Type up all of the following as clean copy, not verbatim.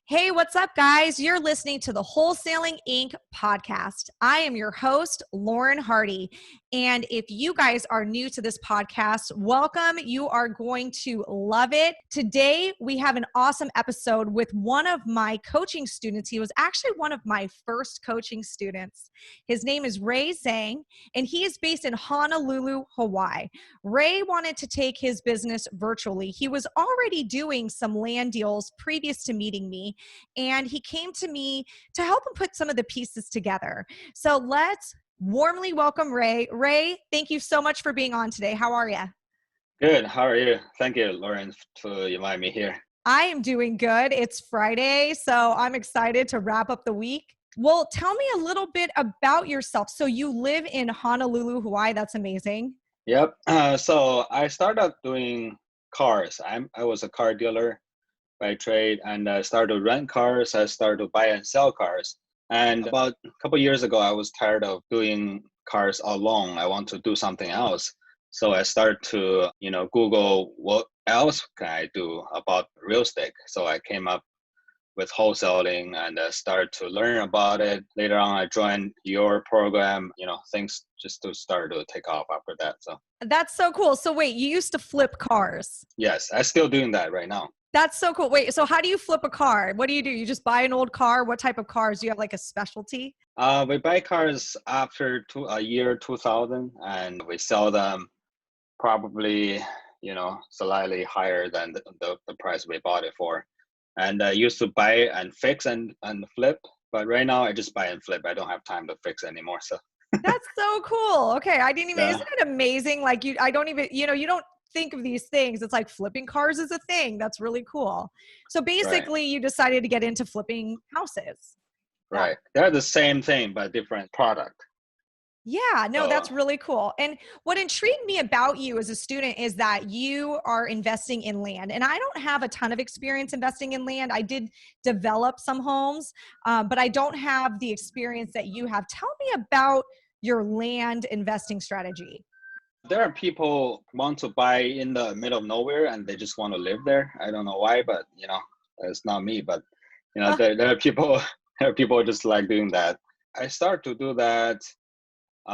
Hey, what's up, guys? You're listening to the Wholesaling Inc. podcast. I am your host, Lauren Hardy. And if you guys are new to this podcast, welcome. You are going to love it. Today, we have an awesome episode with one of my coaching students. He was actually one of my first coaching students. His name is Ray Zhang, and he is based in Honolulu, Hawaii. Ray wanted to take his business virtually. He was already doing some land deals previous to meeting me, and he came to me to help him put some of the pieces together. So let's warmly welcome Ray. Ray, thank you so much for being on today. How are you? Good. How are you? Thank you, Lauren, for inviting me here. I am doing good. It's Friday, so I'm excited to wrap up the week. Well, tell me a little bit about yourself. So you live in Honolulu, Hawaii. That's amazing. Yep. So I started doing cars. I was a car dealer by trade, and I started to rent cars. I started to buy and sell cars. And about a couple of years ago, I was tired of doing cars alone. I want to do something else. So I started to, Google what else can I do about real estate. So I came up with wholesaling and started to learn about it. Later on, I joined your program. Things just to start to take off after that. So That's so cool. So wait, you used to flip cars. yes, I'm still doing that right now. That's so cool. Wait, so how do you flip a car? What do? You just buy an old car? What type of cars? Do you have like a specialty? We buy cars after a year 2000, and we sell them probably, slightly higher than the price we bought it for. And I used to buy and fix and flip, but right now I just buy and flip. I don't have time to fix anymore. So That's so cool. Okay, I didn't even. yeah, Isn't it amazing? Like I don't even. You don't think of these things. It's like flipping cars is a thing. That's really cool. So right, basically, you decided to get into flipping houses. That right. They're the same thing, but different product. Yeah, no, So that's really cool. And what intrigued me about you as a student is that you are investing in land. And I don't have a ton of experience investing in land. I did develop some homes, but I don't have the experience that you have. Tell me about your land investing strategy. there are people want to buy in the middle of nowhere and they just want to live there. I don't know why, but it's not me. But Uh, there are people there are people just like doing that. I start to do that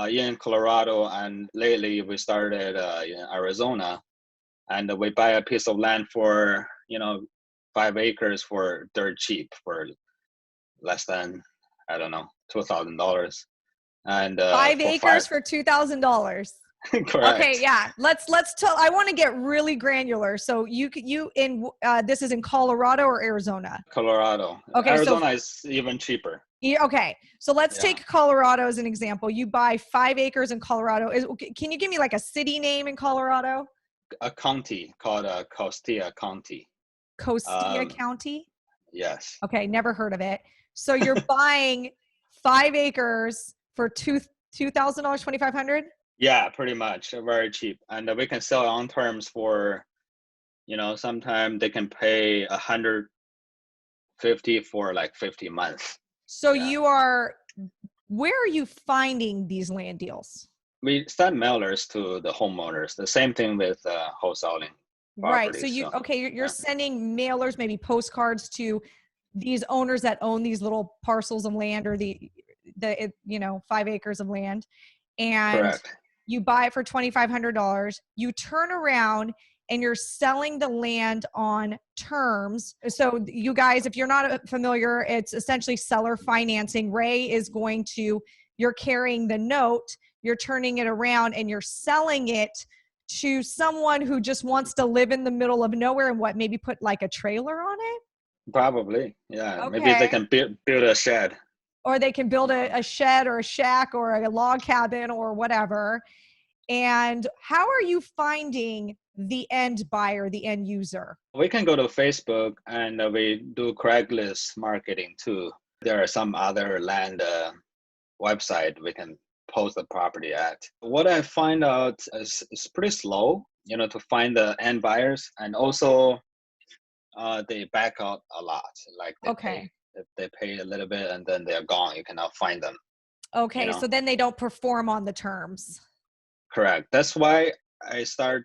in Colorado, and lately we started in Arizona, and we buy a piece of land for 5 acres for dirt cheap, for less than, I don't know, $2,000, and Five for five. acres for $2,000. Okay, Correct. yeah. Let's tell. I want to get really granular. So you in this is in Colorado or Arizona? Colorado. Okay, so Arizona is even cheaper. Okay, so let's Yeah. take Colorado as an example. You buy 5 acres in Colorado. Can you give me like a city name in Colorado? A county called Costilla County. Costilla Um, County? yes. Okay, never heard of it. So you're buying 5 acres for $2,000, 2,500? Yeah, pretty much. Very cheap. And we can sell on terms for, sometimes they can pay 150 for like 50 months. So Yeah. where are you finding these land deals? We send mailers to the homeowners. The same thing with wholesaling Right. So properties. So you're yeah, sending mailers, maybe postcards to these owners that own these little parcels of land or the 5 acres of land, and correct. you buy it for $2,500. You turn around and you're selling the land on terms. So you guys, if you're not familiar, it's essentially seller financing. You're carrying the note, you're turning it around, and you're selling it to someone who just wants to live in the middle of nowhere and maybe put like a trailer on it. Probably. Yeah. Maybe they Okay. can build a shed. Or they can build a shed or a shack or a log cabin or whatever. And how are you finding the end buyer, the end user? We can go to Facebook, and we do Craigslist marketing too. There are some other land website we can post the property at. What I find out is it's pretty slow, to find the end buyers, and also they back out a lot. Like Okay. they pay a little bit and then they're gone. You cannot find them. You Okay. know, So then they don't perform on the terms. correct. That's when I started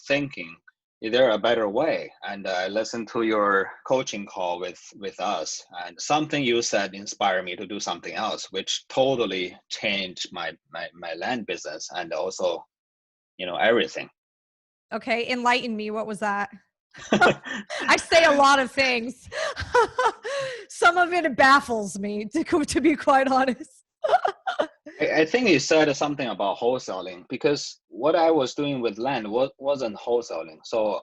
thinking, is there a better way? And I listened to your coaching call with us, and something you said inspired me to do something else, which totally changed my land business and also, everything. Okay, enlighten me. What was that? I say a lot of things. Some of it baffles me, to be quite honest. I think you said something about wholesaling, because what I was doing with land wasn't wholesaling. So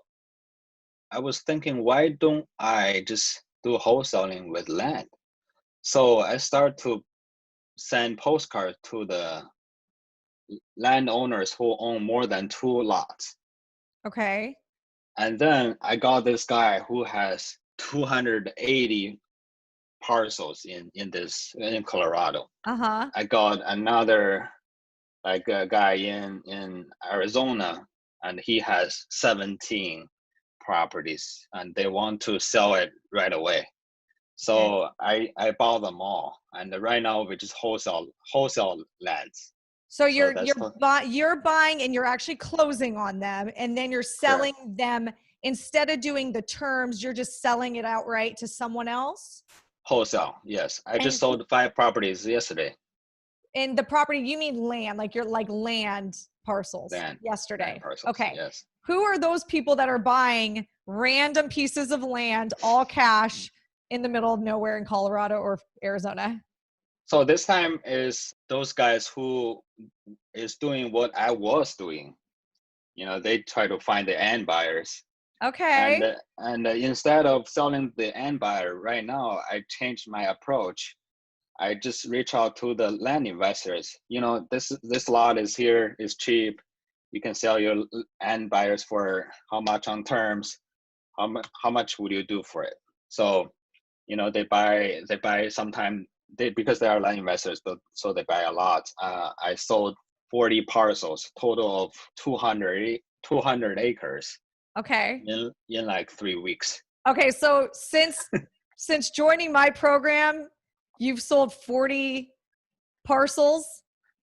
I was thinking, why don't I just do wholesaling with land? So I started to send postcards to the landowners who own more than 2 lots. Okay. And then I got this guy who has 280 parcels in Colorado. Uh-huh. I got another like a guy in Arizona, and he has 17 properties, and they want to sell it right away. Okay. So I bought them all, and right now we just wholesale lands. So So you're that's the you're buying and you're actually closing on them, and then you're correct. selling them. Instead of doing the terms, you're just selling it outright to someone else. Wholesale, yes. I just And sold 5 properties yesterday. in the property, you mean land, like you're like land parcels Land yesterday. parcels, Okay. yes. Who are those people that are buying random pieces of land, all cash, in the middle of nowhere in Colorado or Arizona? So this time is those guys who is doing what I was doing. They try to find the end buyers, and Okay. instead of selling the end buyer right now, I changed my approach. I just reach out to the land investors. This lot is here, is cheap. You can sell your end buyers for how much on terms? How much would you do for it? So, they buy sometime, because they are land investors, but so they buy a lot. I sold 40 parcels, total of 200 acres Okay. in like 3 weeks. Okay. So since joining my program, you've sold 40 parcels,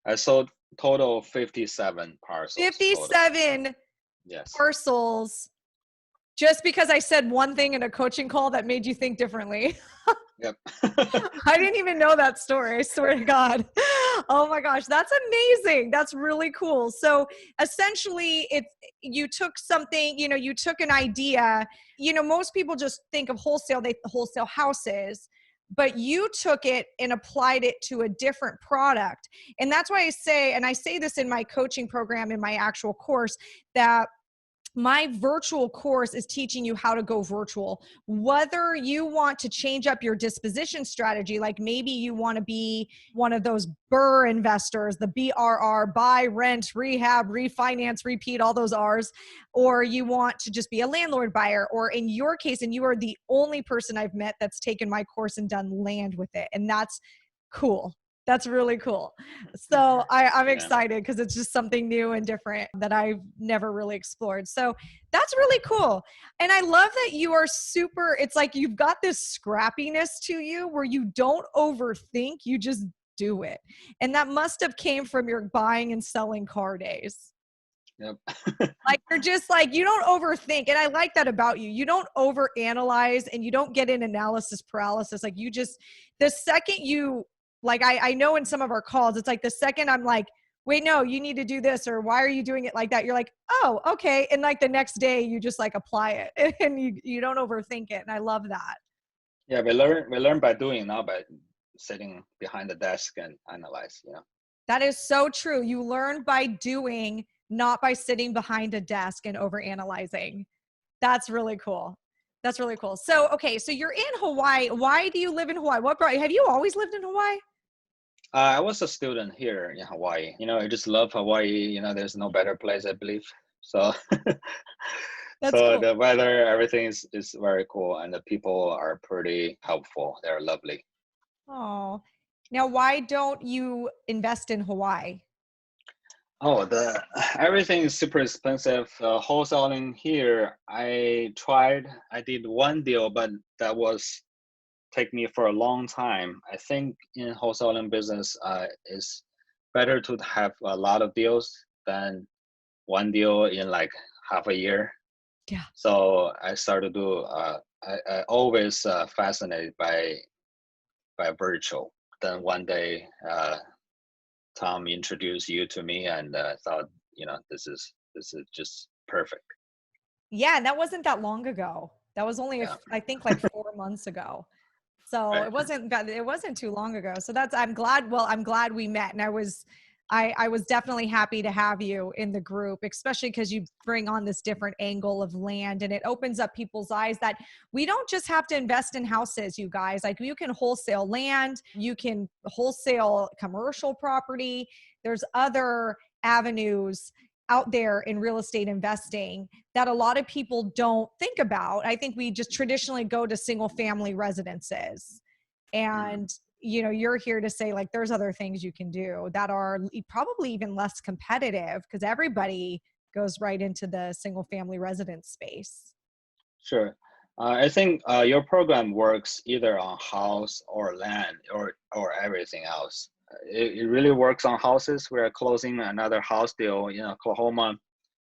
I sold total of 57 parcels total. 57 Yes. parcels, just because I said one thing in a coaching call that made you think differently. Yep. I didn't even know that story. I swear to God. Oh my gosh, that's amazing. That's really cool. So essentially, you took something, you took an idea. Most people just think of wholesale, they wholesale houses, but you took it and applied it to a different product. And that's why I say, and I say this in my coaching program, in my actual course, that my virtual course is teaching you how to go virtual. Whether you want to change up your disposition strategy, like maybe you want to be one of those BRRRR investors, the BRR, buy, rent, rehab, refinance, repeat, all those R's, or you want to just be a landlord buyer, or in your case, and you are the only person I've met that's taken my course and done land with it. And that's cool. That's really cool. So I'm Yeah. excited because it's just something new and different that I've never really explored. So that's really cool. And I love that you are it's like you've got this scrappiness to you where you don't overthink, you just do it. And that must have came from your buying and selling car days. Yep. Like you're just like, you don't overthink. And I like that about you. You don't overanalyze and you don't get in analysis paralysis. Like the second you, like I know in some of our calls, it's like the second I'm like, wait, no, you need to do this, or why are you doing it like that? You're like, oh, okay. And like the next day you just like apply it and you don't overthink it. And I love that. Yeah, we learn by doing, not by sitting behind the desk and analyze. That is so true. You learn by doing, not by sitting behind a desk and overanalyzing. That's really cool. That's really cool. So, okay, so you're in Hawaii. Why do you live in Hawaii? What brought you? Have you always lived in Hawaii? I was a student here in Hawaii. I just love Hawaii. There's no better place, I believe. So, That's so cool. the weather, everything is very cool, and the people are pretty helpful. They're lovely. Oh, now why don't you invest in Hawaii? Oh, the everything is super expensive. Wholesaling here, I tried. I did one deal, but that was take me for a long time. I think in wholesaling business, it's better to have a lot of deals than one deal in like half a year. Yeah. So I started to I always fascinated by virtual. Then one day, Tom introduced you to me, and thought, this is just perfect. Yeah, and that wasn't that long ago. That was only, Yeah, I think, like 4 months ago. So right. it wasn't bad. It wasn't too long ago. So that's, I'm glad. Well, I'm glad we met, and I was definitely happy to have you in the group, especially because you bring on this different angle of land, and it opens up people's eyes that we don't just have to invest in houses, you guys. Like, you can wholesale land, you can wholesale commercial property. There's other avenues out there in real estate investing that a lot of people don't think about. I think we just traditionally go to single family residences. Mm. And you're here to say, like, there's other things you can do that are probably even less competitive, because everybody goes right into the single family residence space. Sure. I think your program works either on house or land or everything else. It really works on houses. We're closing another house deal in Oklahoma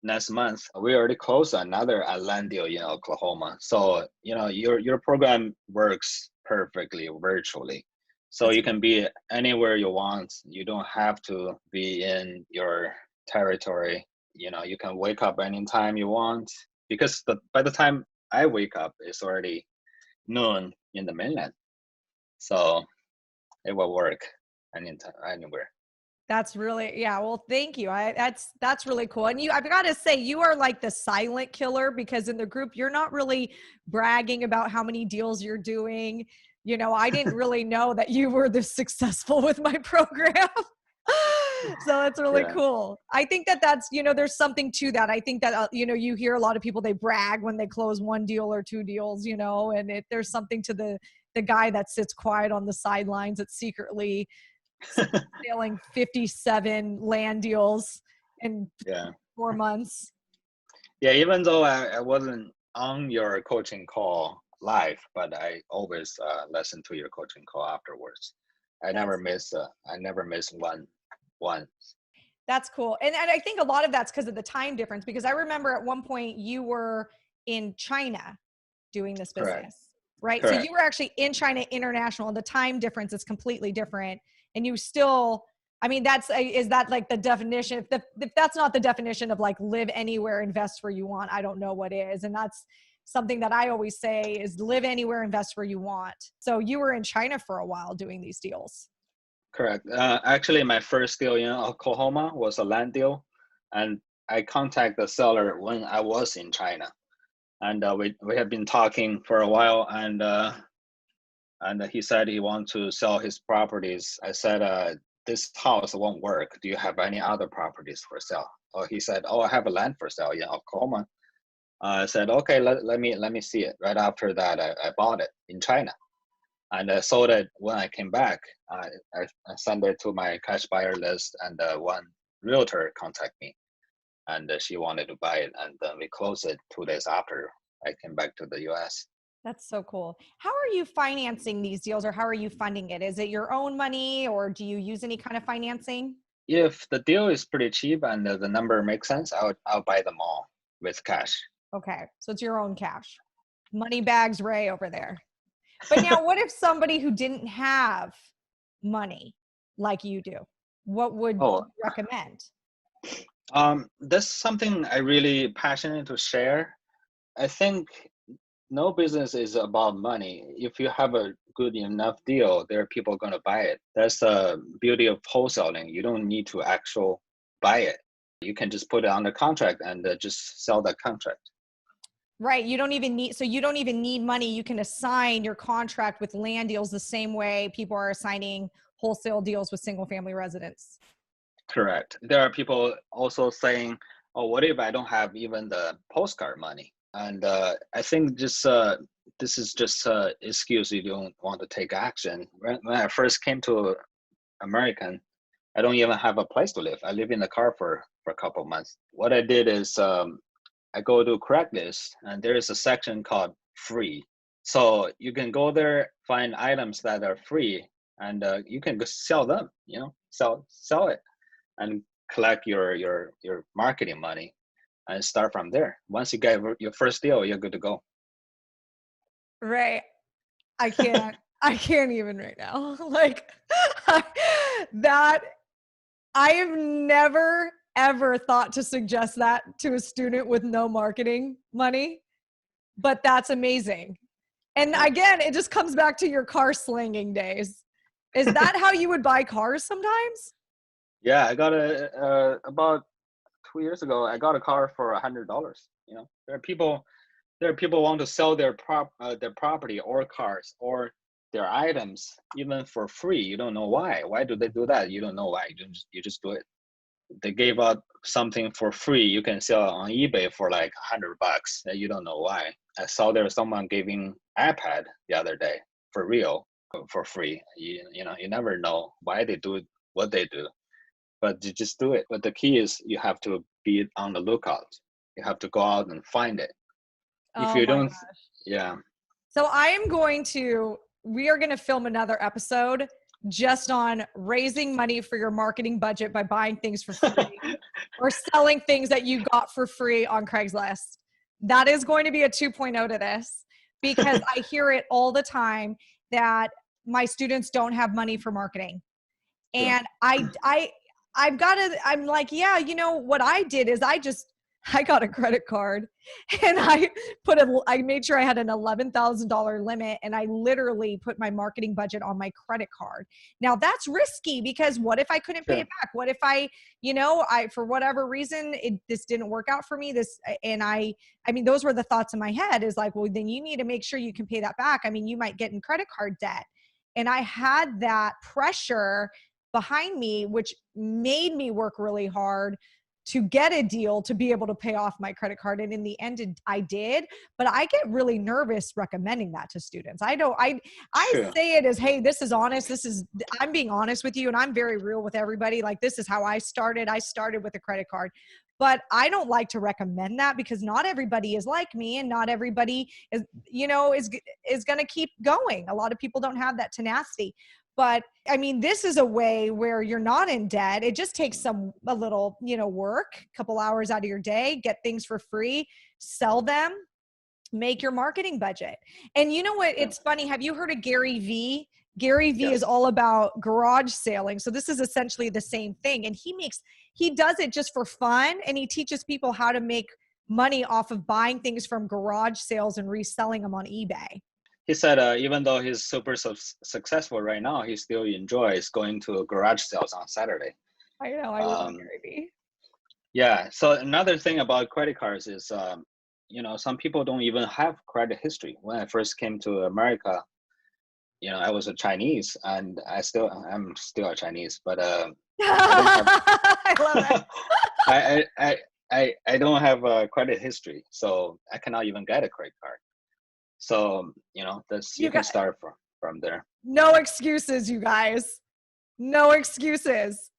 next month. We already closed another land deal in Oklahoma. So your program works perfectly virtually. So That's you can be anywhere you want. You don't have to be in your territory. You can wake up anytime you want, because by the time I wake up, it's already noon in the mainland. So it will work anytime, anywhere. That's really, yeah. Well, thank you. That's really cool. And I've got to say, you are like the silent killer, because in the group, you're not really bragging about how many deals you're doing. I didn't really know that you were this successful with my program. So that's really Yeah. cool. I think that's, there's something to that. I think that, you hear a lot of people, they brag when they close one deal or two deals, and there's something to the guy that sits quiet on the sidelines that secretly selling 57 land deals in Yeah. 4 months. Yeah, even though I wasn't on your coaching call live, but I always listen to your coaching call afterwards. That's I never miss one. that's cool. And I think a lot of that's because of the time difference, because I remember at one point you were in China doing this Correct. business, right? So you Correct. were actually in China international, and the time difference is completely different. And you still, I mean, is that like the definition? If that's not the definition of like live anywhere, invest where you want, I don't know what is. And that's something that I always say is live anywhere, invest where you want. So you were in China for a while doing these deals. Correct. Actually, my first deal in Oklahoma was a land deal, and I contacted the seller when I was in China, and we had been talking for a while, and he said he wants to sell his properties. I said, this house won't work. Do you have any other properties for sale? Oh, he said, oh, I have a land for sale in Oklahoma. I said, okay, let me see it. Right after that, I bought it in China, and I sold it when I came back. I sent it to my cash buyer list, and one realtor contacted me, and she wanted to buy it, and we closed it 2 days after I came back to the U.S. That's so cool. How are you financing these deals, or how are you funding it? Is it your own money, or do you use any kind of financing? If the deal is pretty cheap and the number makes sense, I'll buy them all with cash. Okay. So it's your own cash. Money bags Ray over there. But now what if somebody who didn't have money like you do? What would Oh, you recommend? that's something I really passionate to share. I think no business is about money. If you have a good enough deal, there are people going to buy it. That's the beauty of wholesaling. You don't need to actual buy it. You can just put it on the contract and just sell that contract. Right. So you don't even need money. You can assign your contract with land deals the same way people are assigning wholesale deals with single family residents. Correct. There are people also saying, "Oh, what if I don't have even the postcard money?" And I think just this is just excuse you don't want to take action. When I first came to American, I don't even have a place to live. I live in the car for a couple of months. What I did is I go to Craigslist, and there is a section called free. So you can go there, find items that are free, and you can just sell them. Sell it and collect your marketing money. and start from there. Once you get your first deal, you're good to go. Right. I can't. I can't even right now. Like that. I have never ever thought to suggest that to a student with no marketing money, but that's amazing. And Yeah. again, it just comes back to your car slinging days. Is that how you would buy cars sometimes? Yeah, I got about 2 years ago. I got a car for $100. You know, there are people want to sell their property or cars or their items even for free. You don't know why. Why do they do that? You don't know why. You just do it. They gave out something for free. You can sell it on eBay for like $100. And you don't know why. I saw there was someone giving iPad the other day for real for free. You know, you never know why they do what they do, but you just do it. But the key is you have to be on the lookout. You have to go out and find it. If Oh you my don't, gosh. yeah, So we are going to film another episode just on raising money for your marketing budget by buying things for free or selling things that you got for free on Craigslist. That is going to be a 2.0 to this because I hear it all the time that my students don't have money for marketing. true, And I've got to, I'm like, yeah, you know, what I did is I got a credit card and I made sure I had an $11,000 limit and I literally put my marketing budget on my credit card. Now that's risky because what if I couldn't pay true, it back? What if for whatever reason, this didn't work out for me, I mean, those were the thoughts in my head is like, well, then you need to make sure you can pay that back. I mean, you might get in credit card debt. And I had that pressure behind me, which made me work really hard to get a deal to be able to pay off my credit card. And in the end, I did, but I get really nervous recommending that to students. I true. say it as, hey, this is honest. I'm being honest with you. And I'm very real with everybody. Like, this is how I started. I started with a credit card, but I don't like to recommend that because not everybody is like me and not everybody is going to keep going. A lot of people don't have that tenacity. But I mean, this is a way where you're not in debt. It just takes a little, work, a couple hours out of your day, get things for free, sell them, make your marketing budget. And you know what? Yeah. It's funny. Have you heard of Gary Vee? Gary Vee is Yes. all about garage selling. So this is essentially the same thing. And he does it just for fun. And he teaches people how to make money off of buying things from garage sales and reselling them on eBay. He said even though he's super successful right now, he still enjoys going to garage sales on Saturday. I know. I love Um, Gary Vee. yeah. So another thing about credit cards is, some people don't even have credit history. When I first came to America, I was a Chinese, and I'm still a Chinese, but I don't have I love it. I don't have a credit history, so I cannot even get a credit card. So you can start from there. No excuses, you guys. No excuses.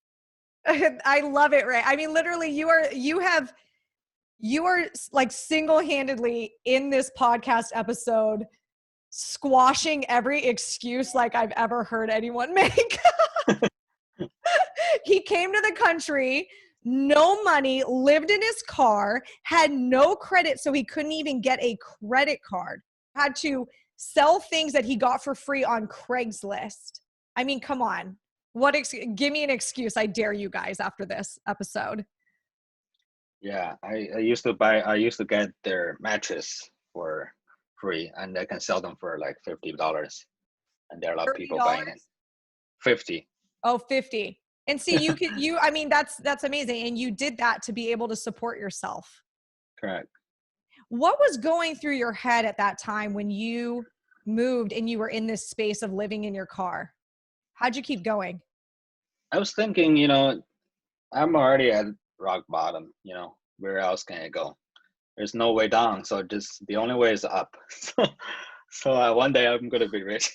I love it, Ray. I mean, literally, you are like single-handedly in this podcast episode squashing every excuse like I've ever heard anyone make. He came to the country, no money, lived in his car, had no credit, so he couldn't even get a credit card. Had to sell things that he got for free on Craigslist. I mean, come on. Give me an excuse. I dare you guys after this episode. Yeah, I used to get their mattress for free, and I can sell them for like $50, and there are a lot of people $30? buying it. 50. Oh, 50. And see, I mean, that's amazing. And you did that to be able to support yourself. Correct. What was going through your head at that time when you moved and you were in this space of living in your car? How'd you keep going? I was thinking, I'm already at rock bottom. Where else can I go? There's no way down, so just the only way is up. So one day I'm gonna be rich.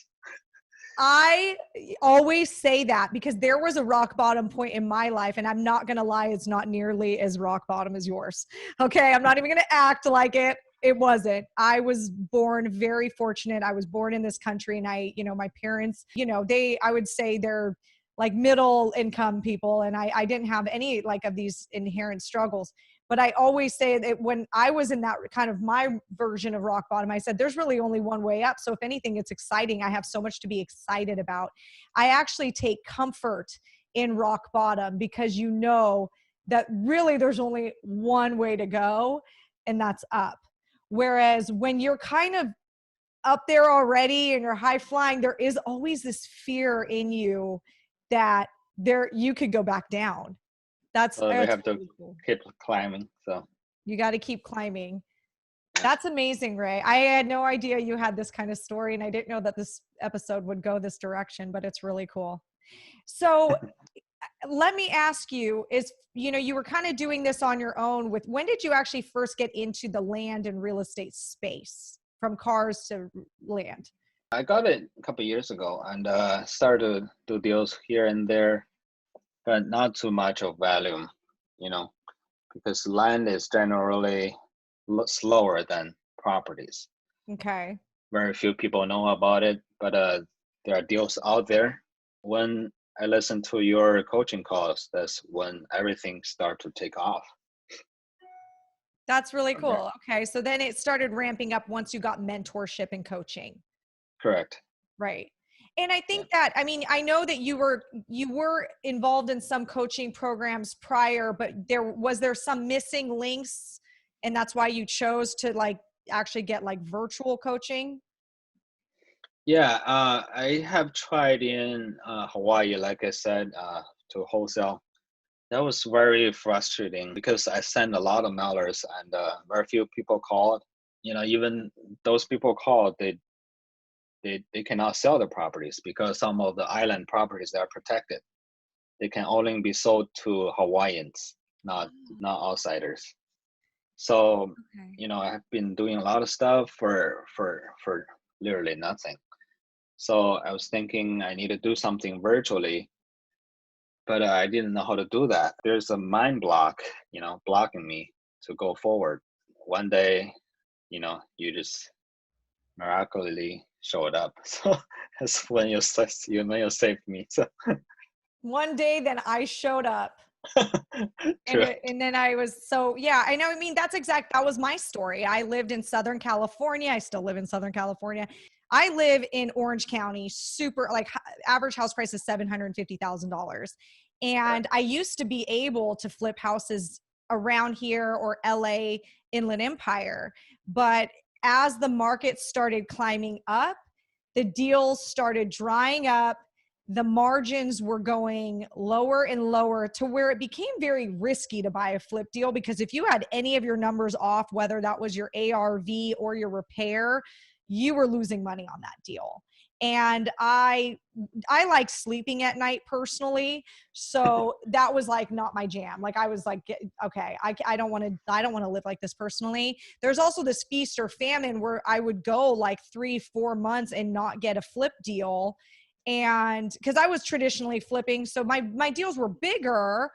I always say that because there was a rock bottom point in my life, and I'm not going to lie, it's not nearly as rock bottom as yours. Okay. I'm not even going to act like it. It wasn't. I was born very fortunate. I was born in this country, and my parents, I would say they're like middle income people. And I didn't have any like of these inherent struggles, But I always say that when I was in that kind of my version of rock bottom, I said, there's really only one way up. So if anything, it's exciting. I have so much to be excited about. I actually take comfort in rock bottom because you know that really there's only one way to go, and that's up. Whereas when you're kind of up there already and you're high flying, there is always this fear in you that you could go back down. That's We have to really cool. keep climbing. So You got to keep climbing. That's amazing, Ray. I had no idea you had this kind of story, and I didn't know that this episode would go this direction, but it's really cool. So let me ask you, you were kind of doing this on your own when did you actually first get into the land and real estate space from cars to land? I got it a couple of years ago and started to do deals here and there, but not too much of volume, because land is generally slower than properties. Okay. Very few people know about it, but there are deals out there. When I listen to your coaching calls, that's when everything starts to take off. That's really cool. Okay. So then it started ramping up once you got mentorship and coaching. Correct. Right. And I think that, I mean, I know that you were involved in some coaching programs prior, but was there some missing links, and that's why you chose to actually get virtual coaching? Yeah, I have tried in Hawaii, like I said, to wholesale. That was very frustrating because I sent a lot of mailers and very few people called. Even those people called, they cannot sell the properties because some of the island properties that are protected. They can only be sold to Hawaiians, not outsiders. So, Okay. I have been doing a lot of stuff for literally nothing. So I was thinking I need to do something virtually, but I didn't know how to do that. There's a mind block, blocking me to go forward. One day, you just miraculously showed up. So that's when you saved me. So One day then I showed up. true. And then I was, so yeah, I know. I mean, that was my story. I lived in Southern California. I still live in Southern California. I live in Orange County, super average house price is $750,000. And I used to be able to flip houses around here or LA Inland Empire. But as the market started climbing up, the deals started drying up, the margins were going lower and lower to where it became very risky to buy a flip deal, because if you had any of your numbers off, whether that was your ARV or your repair, you were losing money on that deal. And I like sleeping at night personally. So that was not my jam. I was okay, I don't want to live like this personally. There's also this feast or famine where I would go 3-4 months and not get a flip deal. And because I was traditionally flipping, so my deals were bigger,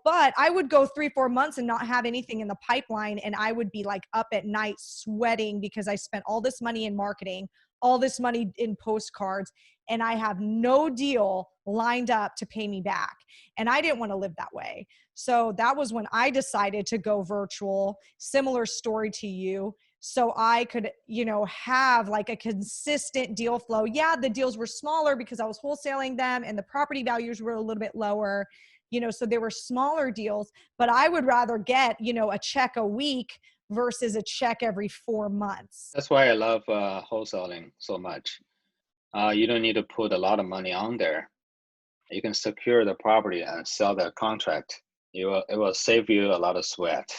but I would go 3-4 months and not have anything in the pipeline. And I would be up at night sweating because I spent all this money in marketing, all this money in postcards, and I have no deal lined up to pay me back. And I didn't want to live that way. So that was when I decided to go virtual. Similar story to you. So I could, have a consistent deal flow. Yeah, the deals were smaller because I was wholesaling them and the property values were a little bit lower, so they were smaller deals, but I would rather get, a check a week versus a check every 4 months. That's why I love wholesaling so much. You don't need to put a lot of money on there. You can secure the property and sell the contract. It will save you a lot of sweat,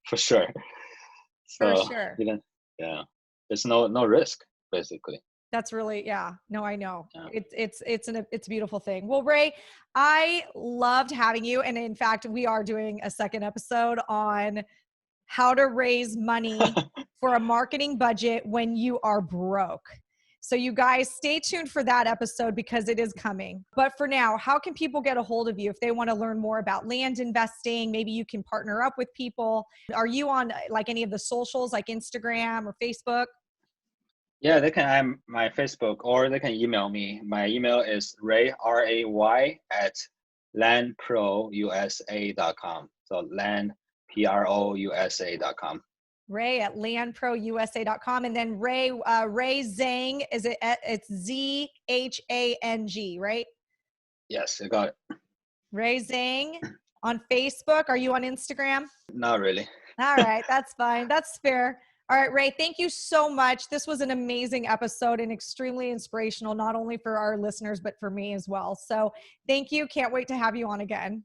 for sure. For So sure. yeah, there's no risk basically. That's really, yeah, no, I know. Yeah. It's a beautiful thing. Well, Ray, I loved having you. And in fact, we are doing a second episode on how to raise money for a marketing budget when you are broke. So you guys stay tuned for that episode because it is coming. But for now, how can people get a hold of you if they want to learn more about land investing? Maybe you can partner up with people. Are you on any of the socials like Instagram or Facebook? Yeah, they can add my Facebook or they can email me. My email is Ray, RAY at landprousa.com. So land PROUSA.com. Ray at landprousa.com. And then Ray Zhang, it's ZHANG, right? Yes, I got it. Ray Zhang on Facebook. Are you on Instagram? Not really. All right, that's fine. That's fair. All right, Ray, thank you so much. This was an amazing episode and extremely inspirational, not only for our listeners, but for me as well. So thank you. Can't wait to have you on again.